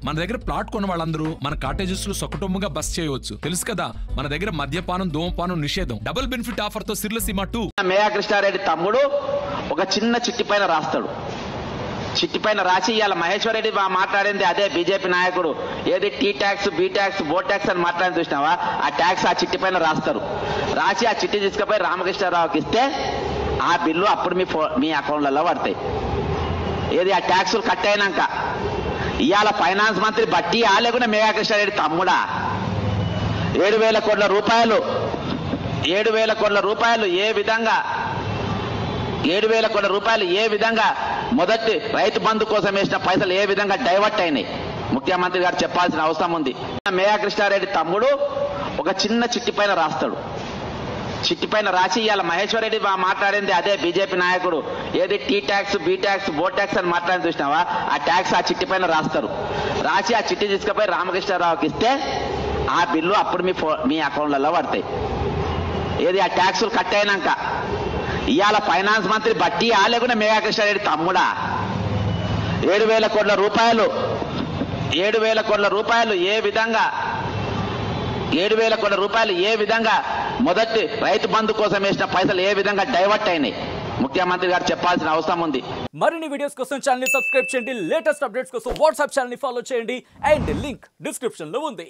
మన దగ్గర ప్లాట్ కొన్న వాళ్ళందరూ మన కాటేజెస్ లో సొకటొమ్ముగా బస్ చేయవచ్చు. తెలుసు కదా, మన దగ్గర మద్యపానం ధూమపానం నిషేధం. డబుల్ బెనిఫిట్ ఆఫర్ తో సిర్లసీమ 2. మేయా కృష్ణారెడ్డి తమ్ముడు ఒక చిన్న చిట్టి పైన రాస్తాడు. చిట్టి పైన రాసి ఇవాళ మహేశ్వర్ రెడ్డి మాట్లాడింది అదే బీజేపీ నాయకుడు. ఏది టీ ట్యాక్స్, బీ ట్యాక్స్, బో ట్యాక్స్ అని మాట్లాడి చూసినావా? ఆ ట్యాక్స్ ఆ చిట్టి పైన రాస్తారు. రాసి ఆ చిట్టి తీసుకుపోయి రామకృష్ణారావుకి ఇస్తే ఆ బిల్లు అప్పుడు మీ అకౌంట్లలో పడతాయి. ఏది ఆ ట్యాక్సులు కట్ అయినాక ఇవాళ ఫైనాన్స్ మంత్రి బట్టి లేకుండా మేయా కృష్ణారెడ్డి తమ్ముడా 7,000 కోట్ల రూపాయలు 7,000 కోట్ల రూపాయలు ఏ విధంగా 7,000 కోట్ల రూపాయలు ఏ విధంగా మొదటి రైతు బంధు కోసం వేసిన పైసలు ఏ విధంగా డైవర్ట్ అయినాయి ముఖ్యమంత్రి గారు చెప్పాల్సిన అవసరం ఉంది. మేయా కృష్ణారెడ్డి తమ్ముడు ఒక చిన్న చిట్టి పైన రాస్తాడు. చిట్టి పైన రాసి ఇవాళ మహేశ్వర్ రెడ్డి మాట్లాడింది అదే బీజేపీ నాయకుడు. ఏది టీ ట్యాక్స్, బీ ట్యాక్స్, బో ట్యాక్స్ అని మాట్లాడి చూసినావా? ఆ ట్యాక్స్ ఆ చిట్టి పైన రాస్తారు. రాసి ఆ చిట్టి తీసుకుపోయి రామకృష్ణారావుకి ఇస్తే ఆ బిల్లు అప్పుడు మీ అకౌంట్లలో పడతాయి. ఏది ఆ ట్యాక్సులు కట్ అయినాక ఇవాళ ఫైనాన్స్ మంత్రి బట్టి లేకుండా మేయా కృష్ణారెడ్డి తమ్ముడా 7,000 కోట్ల రూపాయలు 7,000 కోట్ల రూపాయలు ఏ విధంగా 7,000 కోట్ల రూపాయలు ఏ విధంగా మొదటి రైతు బంధు కోసం వేసిన పైసలు ఏ విధంగా డైవర్ట్ అయినాయి ముఖ్యమంత్రి గారు చెప్పాల్సిన అవసరం ఉంది. మరిన్ని వీడియోస్ కోసం ఛానల్ ని సబ్స్క్రైబ్ చేయండి. లేటెస్ట్ అప్డేట్స్ కోసం వాట్సాప్ ఛానల్ ని ఫాలో చేయండి. అండ్ లింక్ డిస్క్రిప్షన్ లో ఉంది.